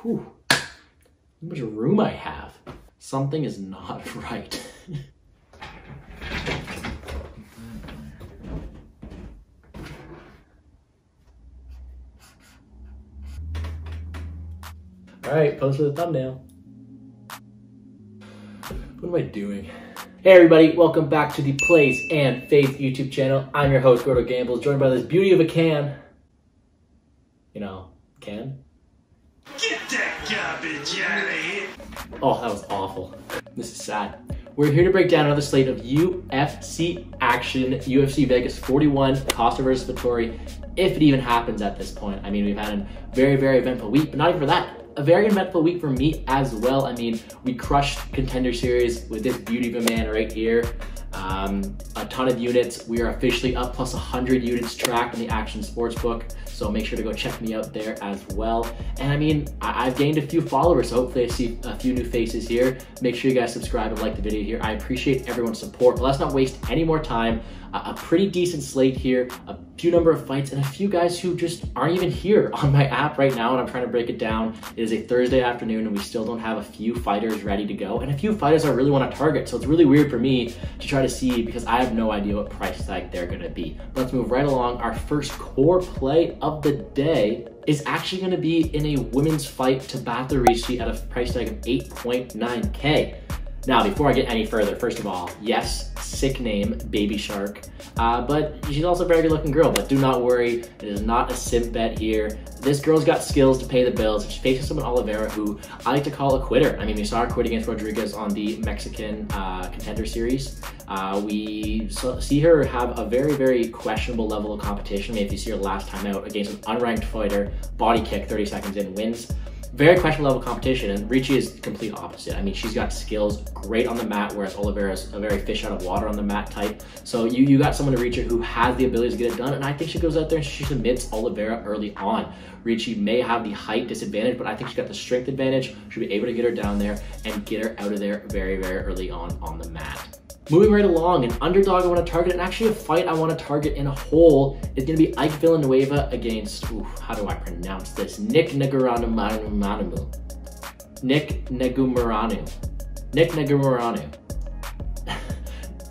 Whew. How much room I have. Something is not right. All right, pose for the thumbnail. What am I doing? Hey everybody, welcome back to the Plays and Faith YouTube channel. I'm your host, Gordo Gambles, joined by this beauty of a can. You know, can? Get that garbage out of here! Oh, that was awful. This is sad. We're here to break down another slate of UFC action. UFC Vegas 41, Costa versus Vettori, if it even happens at this point. I mean, we've had a very, very eventful week, but not even for that. A very eventful week for me as well. I mean, we crushed Contender Series with this beauty of a man right here. A ton of units. We are officially up plus 100 units tracked in the Action Sportsbook. So make sure to go check me out there as well. And I mean, I've gained a few followers, so hopefully I see a few new faces here. Make sure you guys subscribe and like the video here. I appreciate everyone's support, but let's not waste any more time. A pretty decent slate here, a few number of fights, and a few guys who just aren't even here on my app right now, and I'm trying to break it down. It is a Thursday afternoon, and we still don't have a few fighters ready to go, and a few fighters I really want to target, so it's really weird for me to try to see because I have no idea what price tag they're going to be. But let's move right along. Our first core play of the day is actually going to be in a women's fight to Vettori at a price tag of 8.9K. Now, before I get any further, first of all, yes, sick name, Baby Shark, but she's also a very good looking girl, but do not worry, it is not a simp bet here. This girl's got skills to pay the bills. She's facing someone, Oliveira, who I like to call a quitter. I mean, we saw her quit against Rodriguez on the Mexican Contender Series. We see her have a very, very questionable level of competition. I mean, if you see her last time out against an unranked fighter, body kick, 30 seconds in, wins. Very questionable level of competition, and Ricci is the complete opposite. I mean, she's got skills great on the mat, whereas Oliveira's a very fish out of water on the mat type. So you got someone to Ricci who has the ability to get it done, and I think she goes out there and she submits Oliveira early on. Ricci may have the height disadvantage, but I think she's got the strength advantage. She'll be able to get her down there and get her out of there very, very early on the mat. Moving right along, an underdog I want to target, and actually a fight I want to target in a whole is going to be Ike Villanueva against, how do I pronounce this? Nick Negumereanu. Nick Negumereanu.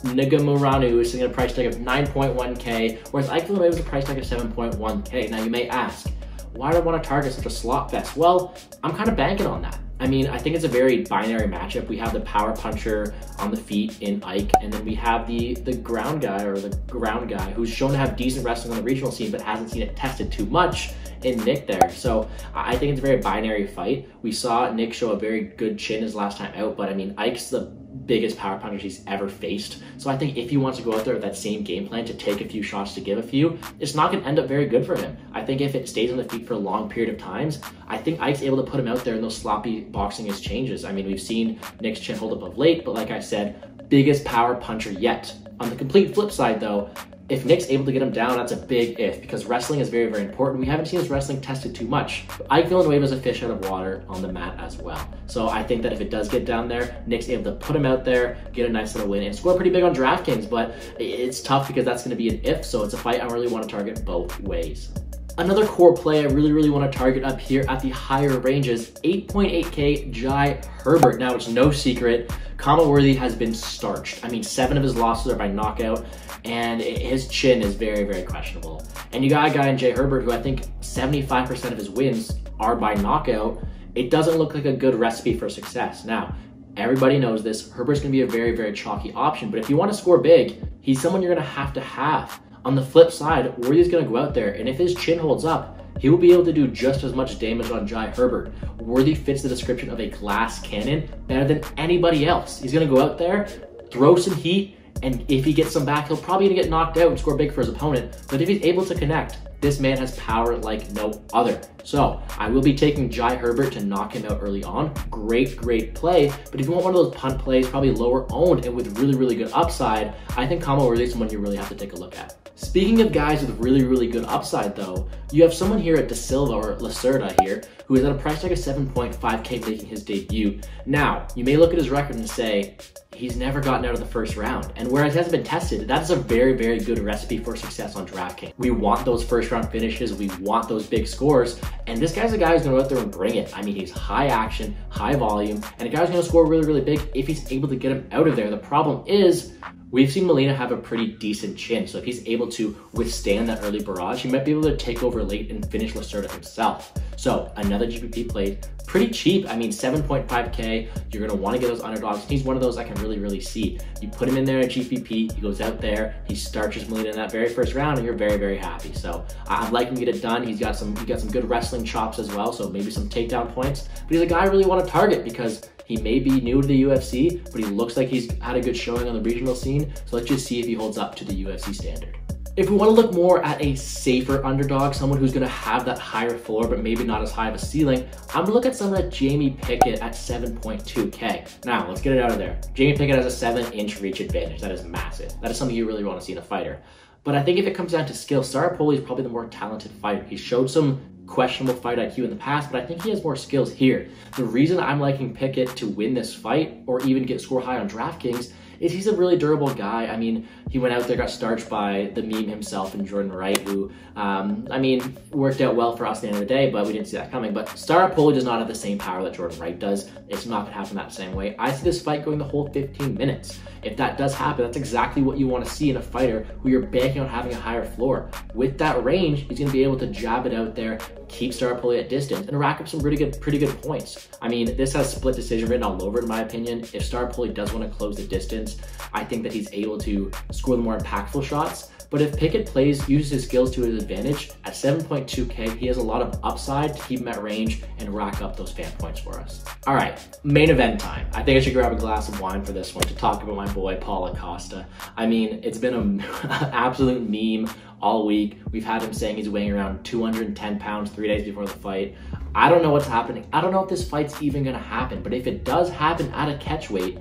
Negumereanu is sitting at a price tag of 9.1K, whereas Ike Villanueva is a price tag of 7.1K. Now you may ask, why do I want to target such a slot fest? Well, I'm kind of banking on that. I mean, I think it's a very binary matchup. We have the power puncher on the feet in Ike, and then we have the ground guy who's shown to have decent wrestling on the regional scene, but hasn't seen it tested too much in Nick there. So I think it's a very binary fight. We saw Nick show a very good chin his last time out, but I mean, Ike's the biggest power puncher he's ever faced. So I think if he wants to go out there with that same game plan to take a few shots to give a few, it's not going to end up very good for him. I think if it stays on the feet for a long period of times, I think Ike's able to put him out there in those sloppy boxing exchanges. I mean, we've seen Nick's chin hold up of late, but like I said, biggest power puncher yet. On the complete flip side though, if Nick's able to get him down, that's a big if, because wrestling is very, very important. We haven't seen his wrestling tested too much. Ike Villanueva is a fish out of water on the mat as well. So I think that if it does get down there, Nick's able to put him out there, get a nice little win, and score pretty big on DraftKings, but it's tough because that's going to be an if, so it's a fight I really want to target both ways. Another core play I really want to target up here at the higher ranges, 8.8K Jai Herbert. Now, it's no secret, Kama Worthy has been starched. I mean, 7 of his losses are by knockout, and his chin is very, very questionable. And you got a guy in Jai Herbert who I think 75% of his wins are by knockout. It doesn't look like a good recipe for success. Now, everybody knows this. Herbert's going to be a very, very chalky option, but if you want to score big, he's someone you're going to have. On the flip side, Worthy's going to go out there, and if his chin holds up, he will be able to do just as much damage on Jai Herbert. Worthy fits the description of a glass cannon better than anybody else. He's going to go out there, throw some heat, and if he gets some back, he'll probably get knocked out and score big for his opponent. But if he's able to connect, this man has power like no other. So I will be taking Jai Herbert to knock him out early on. Great play. But if you want one of those punt plays, probably lower owned and with really good upside, I think Kama Worthy is someone you really have to take a look at. Speaking of guys with really good upside though, you have someone here at Da Silva or Lacerda here who is at a price tag of 7.5K making his debut. Now, you may look at his record and say, he's never gotten out of the first round. And whereas he hasn't been tested, that's a very, very good recipe for success on DraftKings. We want those first round finishes. We want those big scores. And this guy's a guy who's gonna go out there and bring it. I mean, he's high action, high volume, and a guy's gonna score really, really big if he's able to get him out of there. The problem is, we've seen Molina have a pretty decent chin, so if he's able to withstand that early barrage, he might be able to take over late and finish Lacerda himself. So another GPP play, pretty cheap. I mean, 7.5K, you're gonna wanna get those underdogs. He's one of those I can really, really see. You put him in there at GPP, he goes out there, he starches Molina in that very first round, and you're very, very happy. So I'd like him to get it done. He got some good wrestling chops as well, so maybe some takedown points. But he's a guy I really wanna target because he may be new to the UFC, but he looks like he's had a good showing on the regional scene. So let's just see if he holds up to the UFC standard. If we want to look more at a safer underdog, someone who's going to have that higher floor, but maybe not as high of a ceiling, I'm going to look at someone like Jamie Pickett at 7.2K. Now, let's get it out of there. Jamie Pickett has a 7-inch reach advantage. That is massive. That is something you really want to see in a fighter. But I think if it comes down to skill, Staropoli is probably the more talented fighter. He showed some questionable fight IQ in the past, but I think he has more skills here. The reason I'm liking Pickett to win this fight or even get score high on DraftKings is he's a really durable guy. I mean, he went out there, got starched by the meme himself and Jordan Wright, who, I mean, worked out well for us at the end of the day, but we didn't see that coming. But Staropoli does not have the same power that Jordan Wright does. It's not gonna happen that same way. I see this fight going the whole 15 minutes. If that does happen, that's exactly what you want to see in a fighter who you're banking on having a higher floor. With that range, he's going to be able to jab it out there, keep Staropoli at distance, and rack up some pretty good points. I mean, this has split decision written all over it, in my opinion. If Staropoli does want to close the distance, I think that he's able to score the more impactful shots. But if Pickett uses his skills to his advantage, at 7.2K, he has a lot of upside to keep him at range and rack up those fan points for us. All right, main event time. I think I should grab a glass of wine for this one to talk about my boy, Paulo Costa. I mean, it's been an absolute meme all week. We've had him saying he's weighing around 210 pounds 3 days before the fight. I don't know what's happening. I don't know if this fight's even gonna happen, but if it does happen at a catch weight,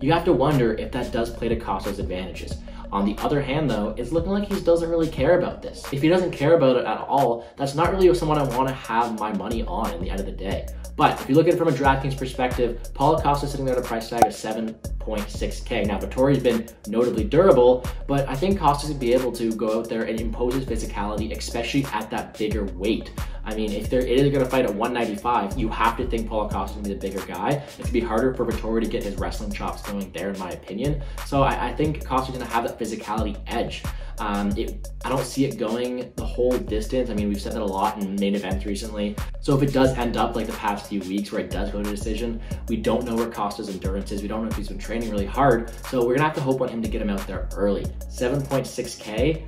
you have to wonder if that does play to Costa's advantages. On the other hand, though, it's looking like he doesn't really care about this. If he doesn't care about it at all, that's not really someone I want to have my money on in the end of the day. But if you look at it from a DraftKings perspective, Paulo Costa sitting there at a price tag of 7.6K. Now, Vettori's been notably durable, but I think Costa's gonna be able to go out there and impose his physicality, especially at that bigger weight. I mean, if it is gonna fight at 195, you have to think Paulo Costa's gonna be the bigger guy. It's gonna be harder for Vettori to get his wrestling chops going there, in my opinion. So I think Costa's gonna have that physicality edge. I don't see it going the whole distance. I mean, we've said that a lot in main events recently. So if it does end up like the past few weeks where it does go to decision, we don't know where Costa's endurance is. We don't know if he's been training really hard. So we're gonna have to hope on him to get him out there early. 7.6K.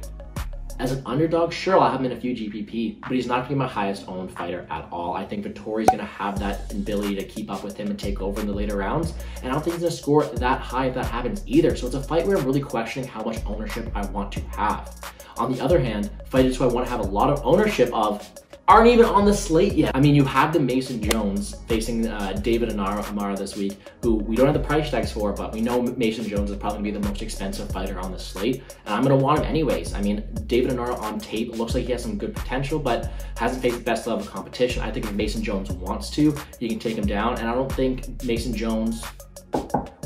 As an underdog, sure, I'll have him in a few GPP, but he's not gonna be my highest owned fighter at all. I think Vettori's gonna have that ability to keep up with him and take over in the later rounds, and I don't think he's gonna score that high if that happens either. So it's a fight where I'm really questioning how much ownership I want to have. On the other hand, fighters who I want to have a lot of ownership of aren't even on the slate yet. I mean, you have the Mason Jones facing David Amara this week, who we don't have the price tags for, but we know Mason Jones is probably gonna be the most expensive fighter on the slate, and I'm gonna want him anyways. I mean, David Amara on tape looks like he has some good potential, but hasn't faced the best level of competition. I think if Mason Jones wants to, you can take him down, and I don't think Mason Jones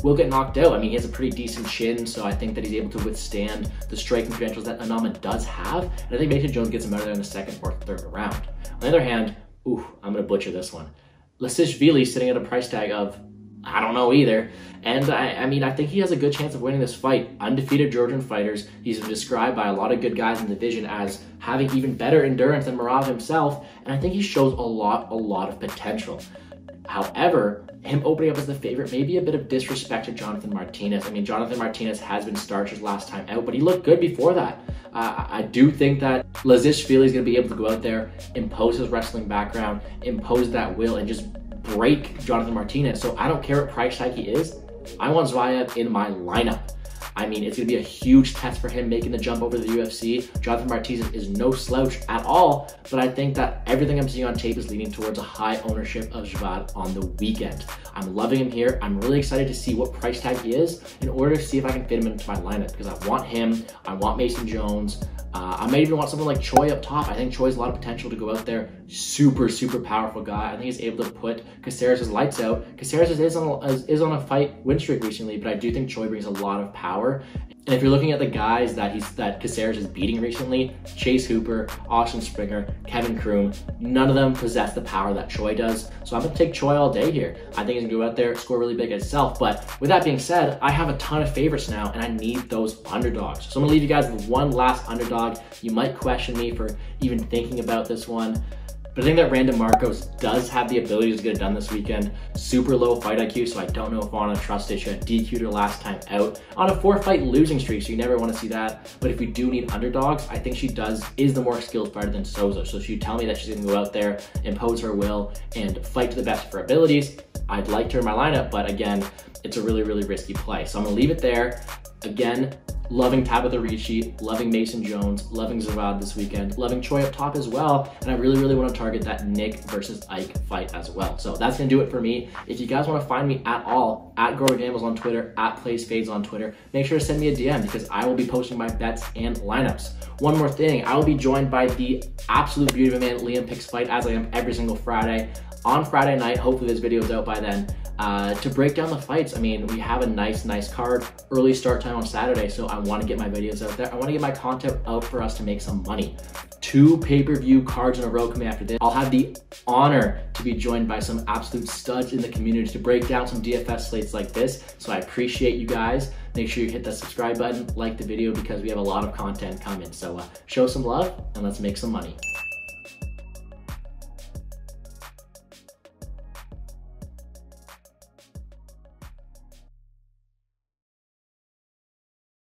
will get knocked out. I mean, he has a pretty decent chin, so I think that he's able to withstand the striking credentials that Anama does have, and I think Mason Jones gets him out of there in the second or third round. On the other hand, I'm gonna butcher this one. Lasishvili sitting at a price tag of, I don't know either. And I mean, I think he has a good chance of winning this fight. Undefeated Georgian fighters. He's been described by a lot of good guys in the division as having even better endurance than Marav himself, and I think he shows a lot of potential. However, him opening up as the favorite may be a bit of disrespect to Jonathan Martinez. I mean, Jonathan Martinez has been starched his last time out, but he looked good before that. I do think that Lasishvili is going to be able to go out there, impose his wrestling background, impose that will, and just break Jonathan Martinez. So I don't care what price tag he is. I want Zvaev in my lineup. I mean, it's going to be a huge test for him making the jump over to the UFC. Jonathan Martinez is no slouch at all, but I think that everything I'm seeing on tape is leaning towards a high ownership of Javad on the weekend. I'm loving him here. I'm really excited to see what price tag he is in order to see if I can fit him into my lineup, because I want him, I want Mason Jones, I might even want someone like Choi up top. I think Choi has a lot of potential to go out there. Super, super powerful guy. I think he's able to put Caceres' lights out. Caceres is on a fight win streak recently, but I do think Choi brings a lot of power. And if you're looking at the guys that Caceres is beating recently, Chase Hooper, Austin Springer, Kevin Kroom, none of them possess the power that Choi does. So I'm gonna take Choi all day here. I think he's gonna go out there, score really big himself. But with that being said, I have a ton of favorites now, and I need those underdogs. So I'm gonna leave you guys with one last underdog. You might question me for even thinking about this one, but I think that Random Marcos does have the ability to get it done this weekend. Super low fight IQ, so I don't know if I want to trust it. She got DQ'd her last time out on a 4-fight losing streak, so you never want to see that. But if we do need underdogs, I think she is the more skilled fighter than Souza. So if you tell me that she's going to go out there, impose her will, and fight to the best of her abilities, I'd like her in my lineup, but again, it's a really, really risky play. So I'm going to leave it there. Again, loving Tabitha Ricci, loving Mason Jones, loving Zavad this weekend, loving Choi up top as well, and I really, really want to target that Nick versus Ike fight as well. So that's going to do it for me. If you guys want to find me at all, at Goro Gambles on Twitter, at PlaysFades on Twitter, make sure to send me a DM because I will be posting my bets and lineups. One more thing, I will be joined by the absolute beauty of a man, Liam Picks Fight, as I am every single Friday. On Friday night, hopefully this video is out by then, to break down the fights. I mean, we have a nice card, early start time on Saturday, so I want to get my videos out there. I want to get my content out for us to make some money. 2 pay-per-view cards in a row coming after this. I'll have the honor to be joined by some absolute studs in the community to break down some DFS slates like this, so I appreciate you guys. Make sure you hit that subscribe button, like the video, because we have a lot of content coming. So show some love and let's make some money.